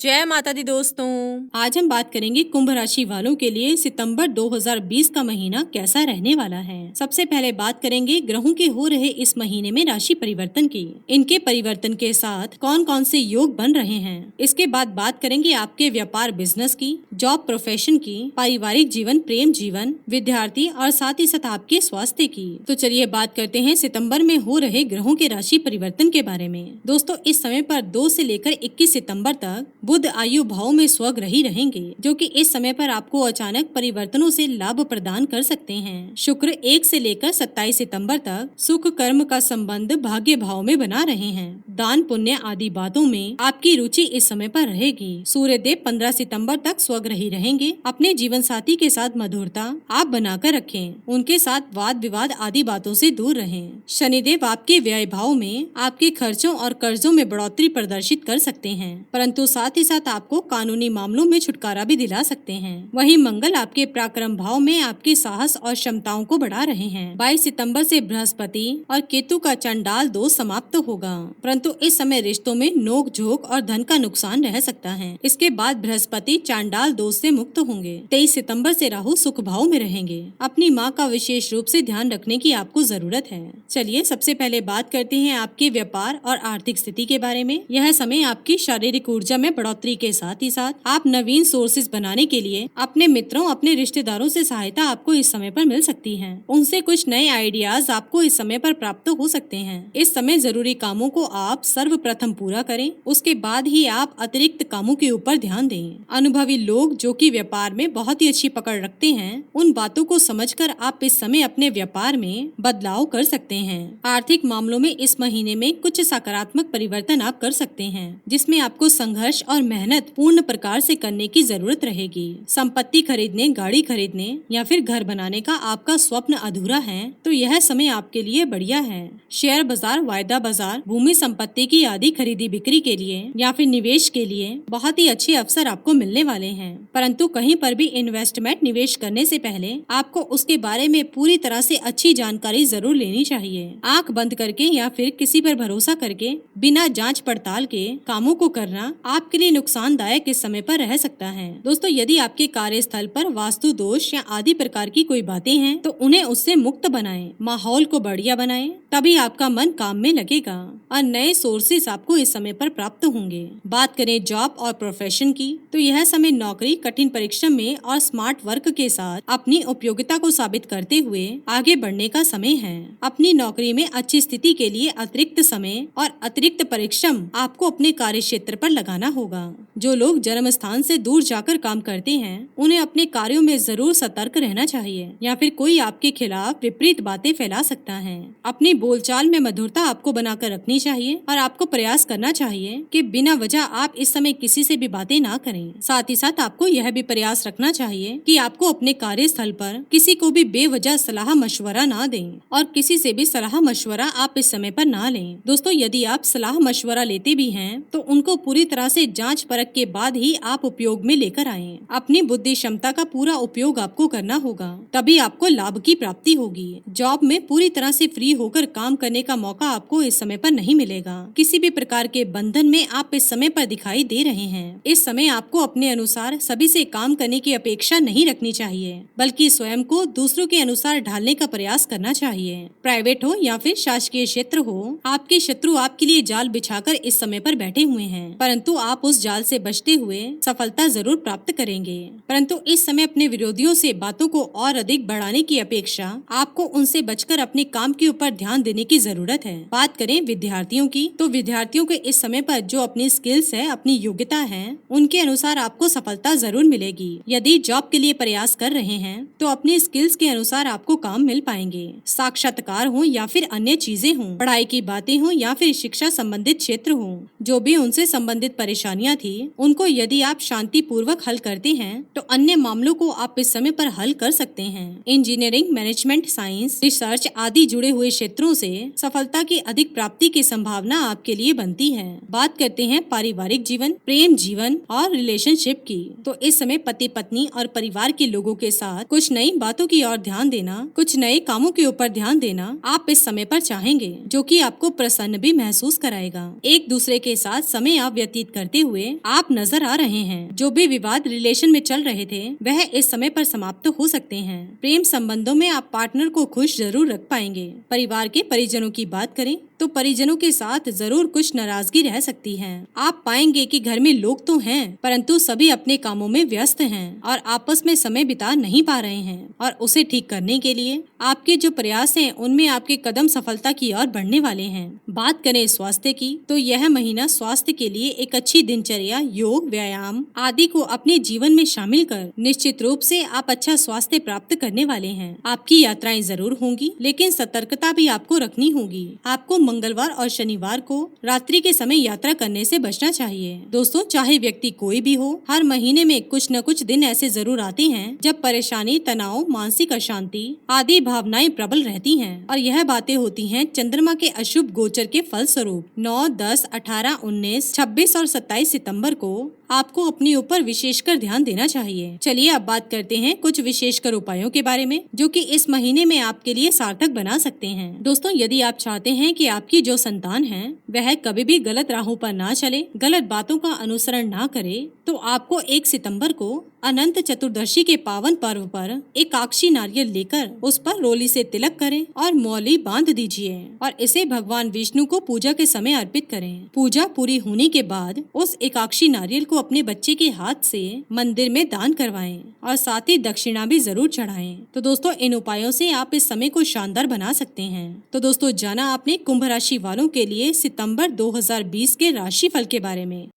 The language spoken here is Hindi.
जय माता दी दोस्तों। आज हम बात करेंगे कुंभ राशि वालों के लिए सितंबर 2020 का महीना कैसा रहने वाला है। सबसे पहले बात करेंगे ग्रहों के हो रहे इस महीने में राशि परिवर्तन की। इनके परिवर्तन के साथ कौन कौन से योग बन रहे हैं। इसके बाद बात करेंगे आपके व्यापार बिजनेस की, जॉब प्रोफेशन की, पारिवारिक जीवन, प्रेम जीवन, विद्यार्थी और साथ ही साथ आपके स्वास्थ्य की। तो चलिए बात करते हैं सितम्बर में हो रहे ग्रहों के राशि परिवर्तन के बारे में। दोस्तों, इस समय पर 2 से लेकर 21 सितंबर तक बुध आयु भाव में स्वग्रही रहेंगे, जो कि इस समय पर आपको अचानक परिवर्तनों से लाभ प्रदान कर सकते हैं। शुक्र 1 से लेकर 27 सितंबर तक सुख कर्म का संबंध भाग्य भाव में बना रहे हैं। दान पुण्य आदि बातों में आपकी रुचि इस समय पर रहेगी। सूर्यदेव 15 सितंबर तक स्वग्रही रहेंगे। अपने जीवन साथी के साथ मधुरता आप बनाकर रखें। उनके साथ वाद विवाद आदि बातों से दूर रहें। शनिदेव आपके व्यय भाव में आपके खर्चों और कर्जों में बढ़ोतरी प्रदर्शित कर सकते हैं, परंतु साथ ही साथ आपको कानूनी मामलों में छुटकारा भी दिला सकते हैं। वहीं मंगल आपके पराक्रम भाव में आपके साहस और क्षमताओं को बढ़ा रहे हैं। 22 सितंबर से बृहस्पति और केतु का चंडाल दोष समाप्त होगा, परंतु इस समय रिश्तों में नोक झोंक और धन का नुकसान रह सकता है। इसके बाद बृहस्पति चांडाल दोष से मुक्त होंगे। 23 सितंबर से राहु सुख भाव में रहेंगे। अपनी माँ का विशेष रूप से ध्यान रखने की आपको जरूरत है। चलिए सबसे पहले बात करते हैं आपके व्यापार और आर्थिक स्थिति के बारे में। यह समय आपकी शारीरिक ऊर्जा में बढ़ोतरी के साथ ही साथ आप नवीन सोर्सेज बनाने के लिए अपने मित्रों, अपने रिश्तेदारों से सहायता आपको इस समय पर मिल सकती है। उनसे कुछ नए आइडियाज आपको इस समय पर प्राप्त हो सकते हैं। इस समय जरूरी कामों को आप सर्वप्रथम पूरा करें, उसके बाद ही आप अतिरिक्त कामों के ऊपर ध्यान दें। अनुभवी लोग जो कि व्यापार में बहुत ही अच्छी पकड़ रखते हैं, उन बातों को समझकर आप इस समय अपने व्यापार में बदलाव कर सकते हैं। आर्थिक मामलों में इस महीने में कुछ सकारात्मक परिवर्तन आप कर सकते हैं, जिसमें आपको संघर्ष और मेहनत पूर्ण प्रकार से करने की जरूरत रहेगी। संपत्ति खरीदने, गाड़ी खरीदने या फिर घर बनाने का आपका स्वप्न अधूरा है तो यह समय आपके लिए बढ़िया है। शेयर बाजार, वायदा बाजार, भूमि संपत्ति की आदि खरीदी बिक्री के लिए या फिर निवेश के लिए बहुत ही अच्छे अवसर आपको मिलने वाले हैं, परंतु कहीं पर भी इन्वेस्टमेंट निवेश करने से पहले आपको उसके बारे में पूरी तरह से अच्छी जानकारी जरूर लेनी चाहिए। आंख बंद करके या फिर किसी पर भरोसा करके बिना जांच पड़ताल के कामों को करना आपके लिए नुकसानदायक इस समय पर रह सकता है। दोस्तों, यदि आपके कार्यस्थल पर वास्तु दोष या आदि प्रकार की कोई बातें हैं तो उन्हें उससे मुक्त बनाएं, माहौल को बढ़िया बनाएं, तभी आपका मन काम में लगेगा और नए सोर्सेस आपको इस समय पर प्राप्त होंगे। बात करें जॉब और प्रोफेशन की तो यह समय नौकरी, कठिन परिश्रम में और स्मार्ट वर्क के साथ अपनी उपयोगिता को साबित करते हुए आगे बढ़ने का समय है। अपनी नौकरी में अच्छी स्थिति के लिए अतिरिक्त समय और अतिरिक्त परिश्रम आपको अपने कार्य क्षेत्र पर लगाना होगा। जो लोग जन्म स्थान से दूर जाकर काम करते हैं उन्हें अपने कार्यों में जरूर सतर्क रहना चाहिए, या फिर कोई आपके खिलाफ विपरीत बातें फैला सकता है। अपनी बोलचाल में मधुरता आपको बनाकर रखनी चाहिए और आपको प्रयास करना चाहिए कि बिना वजह आप इस समय किसी से भी बातें ना करें। साथ ही साथ आपको यह भी प्रयास रखना चाहिए कि आपको अपने कार्यस्थल पर किसी को भी बेवजह सलाह मशवरा ना दें और किसी से भी सलाह मशवरा आप इस समय पर ना लें। दोस्तों, यदि आप सलाह मशवरा लेते भी हैं तो उनको पूरी तरह से जांच परख के बाद ही आप उपयोग में लेकर आएं। अपनी बुद्धि क्षमता का पूरा उपयोग आपको करना होगा, तभी आपको लाभ की प्राप्ति होगी। जॉब में पूरी तरह से फ्री होकर काम करने का मौका आपको इस समय पर नहीं मिलेगा। किसी भी प्रकार के बंधन में आप इस समय पर दिखाई दे रहे हैं। इस समय आपको अपने अनुसार सभी से काम करने की अपेक्षा नहीं रखनी चाहिए, बल्कि स्वयं को दूसरों के अनुसार ढालने का प्रयास करना चाहिए। प्राइवेट हो या फिर शासकीय क्षेत्र हो, आपके शत्रु आपके लिए जाल बिछाकर इस समय पर बैठे हुए हैं, परंतु आप उस जाल से बचते हुए सफलता जरूर प्राप्त करेंगे। परंतु इस समय अपने विरोधियों से बातों को और अधिक बढ़ाने की अपेक्षा आपको उनसे बचकर अपने काम के ऊपर ध्यान देने की जरूरत है। बात करें विद्यार्थियों की तो विद्यार्थियों के इस समय पर जो अपनी स्किल्स है, अपनी योग्यता है, उनके अनुसार आपको सफलता जरूर मिलेगी। यदि जॉब के लिए प्रयास कर रहे हैं तो अपनी स्किल्स के अनुसार आपको काम मिल पाएंगे। साक्षात्कार हो या फिर अन्य चीजें हों, पढ़ाई की बातें हो या फिर शिक्षा संबंधित क्षेत्र हो, जो भी उनसे संबंधित परेशानियां थी उनको यदि आप शांति पूर्वक हल करते हैं तो अन्य मामलों को आप इस समय पर हल कर सकते हैं। इंजीनियरिंग, मैनेजमेंट, साइंस, रिसर्च आदि जुड़े हुए क्षेत्रों प्रयत्नों से सफलता की अधिक प्राप्ति की संभावना आपके लिए बनती है। बात करते हैं पारिवारिक जीवन, प्रेम जीवन और रिलेशनशिप की। तो इस समय पति पत्नी और परिवार के लोगों के साथ कुछ नई बातों की ओर ध्यान देना, कुछ नए कामों के ऊपर ध्यान देना आप इस समय पर चाहेंगे, जो कि आपको प्रसन्न भी महसूस कराएगा। एक दूसरे के साथ समय आप व्यतीत करते हुए आप नजर आ रहे हैं। जो भी विवाद रिलेशन में चल रहे थे वह इस समय पर समाप्त हो सकते हैं। प्रेम संबंधों में आप पार्टनर को खुश जरूर रख पाएंगे। परिवार के परिजनों की बात करें तो परिजनों के साथ जरूर कुछ नाराजगी रह सकती है। आप पाएंगे कि घर में लोग तो हैं, परंतु सभी अपने कामों में व्यस्त हैं और आपस में समय बिता नहीं पा रहे हैं, और उसे ठीक करने के लिए आपके जो प्रयास हैं उनमें आपके कदम सफलता की ओर बढ़ने वाले हैं। बात करें स्वास्थ्य की तो यह महीना स्वास्थ्य के लिए एक अच्छी दिनचर्या, योग, व्यायाम आदि को अपने जीवन में शामिल कर निश्चित रूप से आप अच्छा स्वास्थ्य प्राप्त करने वाले हैं। आपकी यात्राएं जरूर होंगी, लेकिन सतर्कता भी आपको रखनी होगी। आपको मंगलवार और शनिवार को रात्रि के समय यात्रा करने से बचना चाहिए। दोस्तों, चाहे व्यक्ति कोई भी हो, हर महीने में कुछ न कुछ दिन ऐसे जरूर आते हैं जब परेशानी, तनाव, मानसिक अशांति आदि भावनाएं प्रबल रहती हैं, और यह बातें होती हैं चंद्रमा के अशुभ गोचर के फल स्वरूप। 9, 10, 18, 19, 26 और 27 सितंबर को आपको अपने ऊपर विशेषकर ध्यान देना चाहिए। चलिए अब बात करते हैं कुछ विशेषकर उपायों के बारे में, जो कि इस महीने में आपके लिए सार्थक बना सकते हैं। दोस्तों, यदि आप चाहते हैं कि आपकी जो संतान है वह कभी भी गलत राहों पर ना चले, गलत बातों का अनुसरण ना करे, तो आपको 1 सितंबर को अनंत चतुर्दशी के पावन पर्व पर एक आक्षी नारियल लेकर उस पर रोली से तिलक करें और मौली बांध दीजिए और इसे भगवान विष्णु को पूजा के समय अर्पित करें। पूजा पूरी होने के बाद उस एकाक्षी नारियल को अपने बच्चे के हाथ से मंदिर में दान करवाएं और साथ ही दक्षिणा भी जरूर चढ़ाएं। तो दोस्तों, इन उपायों से आप इस समय को शानदार बना सकते हैं। तो दोस्तों, जाना आपने कुंभ राशि वालों के लिए सितंबर 2020 के राशि फल के बारे में।